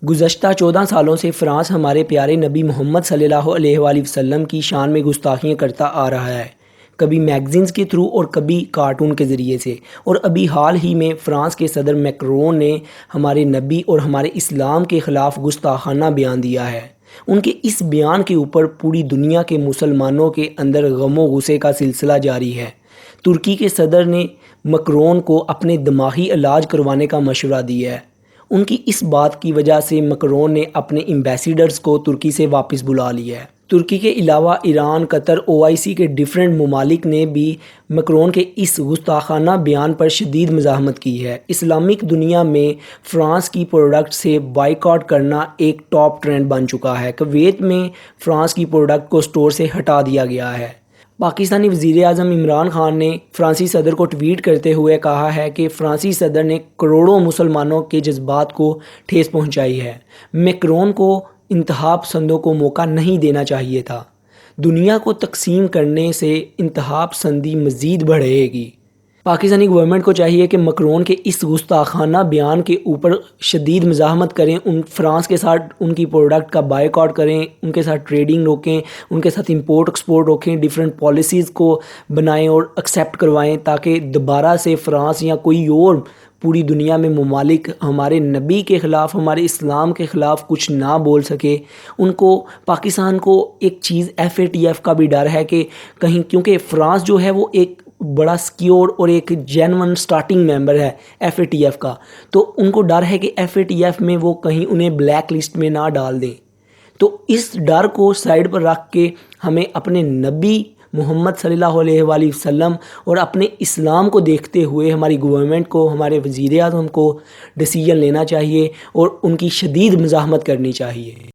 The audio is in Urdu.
گزشتہ 14 سالوں سے فرانس ہمارے پیارے نبی محمد صلی اللہ علیہ وآلہ وسلم کی شان میں گستاخیاں کرتا آ رہا ہے، کبھی میگزینز کے تھرو اور کبھی کارٹون کے ذریعے سے، اور ابھی حال ہی میں فرانس کے صدر میکرون نے ہمارے نبی اور ہمارے اسلام کے خلاف گستاخانہ بیان دیا ہے۔ ان کے اس بیان کے اوپر پوری دنیا کے مسلمانوں کے اندر غم و غصے کا سلسلہ جاری ہے۔ ترکی کے صدر نے مکرون کو اپنے دماغی علاج کروانے کا مشورہ دیا ہے۔ ان کی اس بات کی وجہ سے مکرون نے اپنے ایمبیسیڈرز کو ترکی سے واپس بلا لیا ہے۔ ترکی کے علاوہ ایران، قطر، OIC کے ڈیفرنٹ ممالک نے بھی مکرون کے اس گستاخانہ بیان پر شدید مزاحمت کی ہے۔ اسلامک دنیا میں فرانس کی پروڈکٹ سے بائیکاٹ کرنا ایک ٹاپ ٹرینڈ بن چکا ہے۔ کویت میں فرانس کی پروڈکٹ کو سٹور سے ہٹا دیا گیا ہے۔ پاکستانی وزیر اعظم عمران خان نے فرانسی صدر کو ٹویٹ کرتے ہوئے کہا ہے کہ فرانسی صدر نے کروڑوں مسلمانوں کے جذبات کو ٹھیس پہنچائی ہے۔ میکرون کو انتہا پسندوں کو موقع نہیں دینا چاہیے تھا۔ دنیا کو تقسیم کرنے سے انتہا پسندی مزید بڑھے گی۔ پاکستانی گورنمنٹ کو چاہیے کہ مکرون کے اس گستاخانہ بیان کے اوپر شدید مزاحمت کریں، فرانس کے ساتھ ان کی پروڈکٹ کا بائیکاٹ کریں، ان کے ساتھ ٹریڈنگ روکیں، ان کے ساتھ امپورٹ ایکسپورٹ روکیں، ڈیفرنٹ پالیسیز کو بنائیں اور ایکسیپٹ کروائیں تاکہ دوبارہ سے فرانس یا کوئی اور پوری دنیا میں ممالک ہمارے نبی کے خلاف، ہمارے اسلام کے خلاف کچھ نہ بول سکے۔ ان کو پاکستان کو ایک چیز FATF کا بھی ڈر ہے کہ کہیں، کیونکہ فرانس جو ہے وہ ایک بڑا سیکیور اور ایک جینون سٹارٹنگ ممبر ہے FATF کا، تو ان کو ڈر ہے کہ FATF میں وہ کہیں انہیں بلیک لسٹ میں نہ ڈال دیں۔ تو اس ڈر کو سائڈ پر رکھ کے ہمیں اپنے نبی محمد صلی اللہ علیہ وآلہ وسلم اور اپنے اسلام کو دیکھتے ہوئے ہماری گورنمنٹ کو، ہمارے وزیر اعظم کو ڈیسیژن لینا چاہیے اور ان کی شدید مزاحمت کرنی چاہیے۔